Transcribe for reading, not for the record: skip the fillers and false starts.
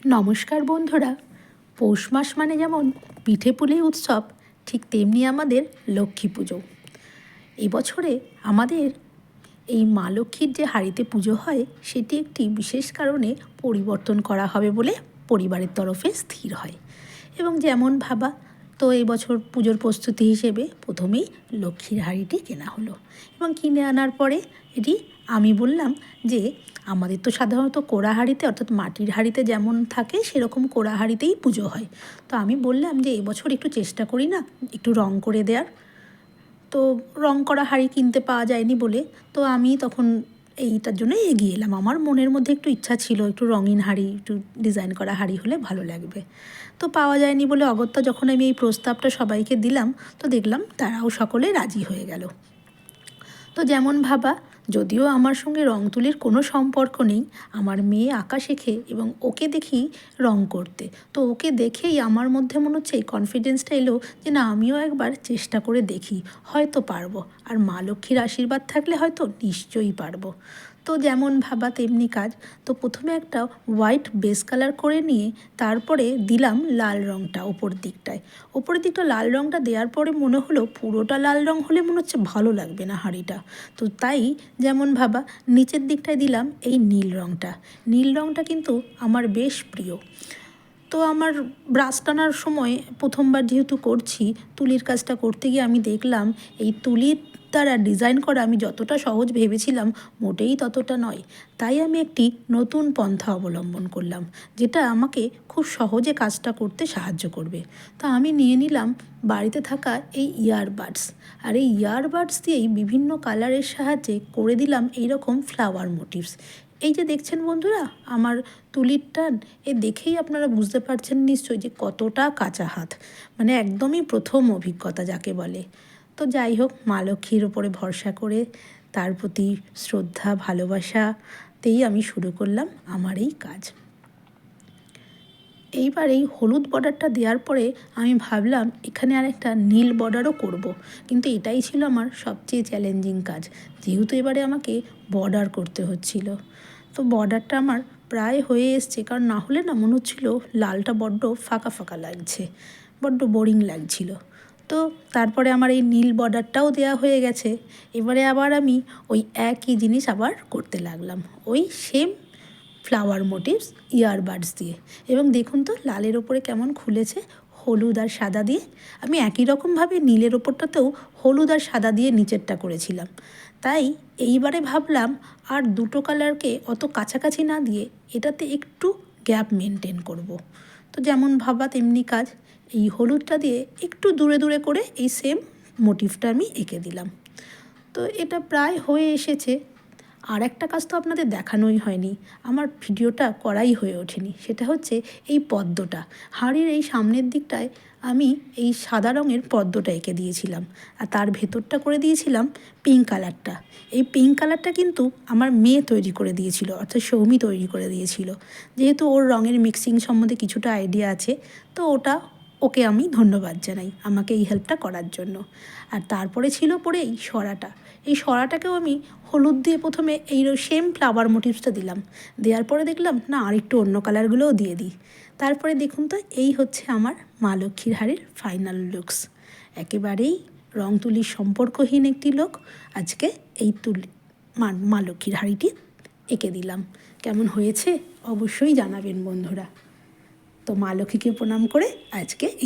নমস্কার বন্ধুরা। পৌষ মাস মানে যেমন পিঠে পুলি উৎসব, ঠিক তেমনি আমাদের লক্ষ্মী পুজো। এই বছরে আমাদের এই মা লক্ষ্মীর যে হাঁড়িতে পুজো হয় সেটি একটি বিশেষ কারণে পরিবর্তন করা হবে বলে পরিবারের তরফে স্থির হয়। এবং যেমন ভাবা, তো এই বছর পুজোর প্রস্তুতি হিসেবে প্রথমেই লক্ষ্মীর হাঁড়িটি কেনা হলো। এবং কিনে আনার পরে এটি আমি বললাম যে আমাদের তো সাধারণত কোড়া হাঁড়িতে অর্থাৎ মাটির হাঁড়িতে যেমন থাকে সেরকম কোড়া হাঁড়িতেই পুজো হয়। তো আমি বললাম যে এবছর একটু চেষ্টা করি না একটু রং করে দেওয়ার। তো রং করা হাঁড়ি কিনতে পাওয়া যায়নি বলে তো আমি তখন এইটার জন্য এগিয়ে এলাম। আমার মনের মধ্যে একটু ইচ্ছা ছিল একটু রঙিন হাঁড়ি, একটু ডিজাইন করা হাঁড়ি হলে ভালো লাগবে। তো পাওয়া যায়নি বলে অগত্যা যখন আমি এই প্রস্তাবটা সবাইকে দিলাম, তো দেখলাম তারাও সকলে রাজি হয়ে গেল। তো যেমন ভাবা, যদিও আমার সঙ্গে রং তুলির কোনো সম্পর্ক নেই, আমার মেয়ে আঁকা শেখে এবং ওকে দেখি রং করতে। তো ওকে দেখেই আমার মধ্যে মনে হচ্ছে এই কনফিডেন্সটা এলো যে না, আমিও একবার চেষ্টা করে দেখি, হয়তো পারবো। আর মা লক্ষ্মীর আশীর্বাদ থাকলে হয়তো নিশ্চয়ই পারবো। তো যেমন ভাবা তেমনি কাজ। তো প্রথমে একটা হোয়াইট বেস কালার করে নিয়ে তারপরে দিলাম লাল রঙটা ওপরের দিকটা লাল রঙটা দেওয়ার পরে মনে হলো পুরোটা লাল রঙ হলে মনে হচ্ছে ভালো লাগবে না হাঁড়িটা। তো তাই যেমন ভাবা নিচের দিকটায় দিলাম এই নীল রঙটা কিন্তু আমার বেশ প্রিয়। তো আমার ব্রাশ টানার সময় প্রথমবার যেহেতু করছি, তুলির কাজটা করতে গিয়ে আমি দেখলাম এই তুলির দ্বারা ডিজাইন করা আমি যতটা সহজ ভেবেছিলাম মোটেই ততটা নয়। তাই আমি একটি নতুন পন্থা অবলম্বন করলাম, যেটা আমাকে খুব সহজে কাজটা করতে সাহায্য করবে। তা আমি নিয়ে নিলাম বাড়িতে থাকা এই ইয়ারবাডস, আর এই ইয়ারবাডস দিয়েই বিভিন্ন কালারের সাহায্যে করে দিলাম এইরকম ফ্লাওয়ার মোটিভস। এই যে দেখছেন বন্ধুরা আমার তুলির টান, এ দেখেই আপনারা বুঝতে পারছেন নিশ্চয়ই যে কতটা কাঁচা হাত, মানে একদমই প্রথম অভিজ্ঞতা যাকে বলে। তো যাই হোক, মা লক্ষ্মীর ওপরে ভরসা করে তার প্রতি শ্রদ্ধা ভালোবাসাতেই আমি শুরু করলাম আমার এই কাজ। এইবার এই হলুদ বর্ডারটা দেওয়ার পরে আমি ভাবলাম এখানে আর একটা নীল বর্ডারও করব, কিন্তু এটাই ছিল আমার সবচেয়ে চ্যালেঞ্জিং কাজ, যেহেতু এবারে আমাকে বর্ডার করতে হচ্ছিল। তো বর্ডারটা আমার প্রায় হয়ে এসছে, কারণ না হলে না মনে হচ্ছিল লালটা বড্ড ফাঁকা ফাঁকা লাগছে, বড্ড বোরিং লাগছিল। তো তারপরে আমার এই নীল বর্ডারটাও দেওয়া হয়ে গেছে। এবারে আবার আমি ওই একই জিনিস আবার করতে লাগলাম, ওই সেম ফ্লাওয়ার মোটিভস ইয়ারবাডস দিয়ে। এবং দেখুন তো লালের ওপরে কেমন খুলেছে হলুদ আর সাদা দিয়ে। আমি একই রকমভাবে নীলের ওপরটাতেও হলুদ আর সাদা দিয়ে নিচেরটা করেছিলাম। তাই এইবারে ভাবলাম আর দুটো কালারকে অত কাছাকাছি না দিয়ে এটাতে একটু গ্যাপ মেনটেন করব। তো যেমন ভাবা তেমনি কাজ, এই হলুদটা দিয়ে একটু দূরে দূরে করে এই সেম মোটিভটা আমি এঁকে দিলাম। তো এটা প্রায় হয়ে এসেছে। আর একটা কাজ তো আপনাদের দেখানোই হয়নি, আমার ভিডিওটা করাই হয়ে ওঠেনি, সেটা হচ্ছে এই পদ্মটা। হাঁড়ির এই সামনের দিকটায় আমি এই সাদা রঙের পদ্মটা এঁকে দিয়েছিলাম, আর তার ভেতরটা করে দিয়েছিলাম পিঙ্ক কালারটা। এই পিঙ্ক কালারটা কিন্তু আমার মেয়ে তৈরি করে দিয়েছিল, অর্থাৎ সৌমি তৈরি করে দিয়েছিল। যেহেতু ওর রঙের মিক্সিং সম্বন্ধে কিছুটা আইডিয়া আছে, তো ওকে আমি ধন্যবাদ জানাই আমাকে এই হেল্পটা করার জন্য। আর তারপরে ছিল পরে এই সরাটাকেও আমি হলুদ দিয়ে প্রথমে এই সেম ফ্লাওয়ার মোটিভসটা দিলাম, দেওয়ার পরে দেখলাম না আর একটু অন্য কালারগুলোও দিয়ে দিই। তারপরে দেখুন তো এই হচ্ছে আমার মা লক্ষ্মীর হাঁড়ির ফাইনাল লুকস। একেবারেই রং তুলির সম্পর্কহীন একটি লোক আজকে এই মা লক্ষ্মীর হাঁড়িটি এঁকে দিলাম। কেমন হয়েছে অবশ্যই জানাবেন বন্ধুরা। তো মা লক্ষ্মীকে প্রণাম করে আজকে এই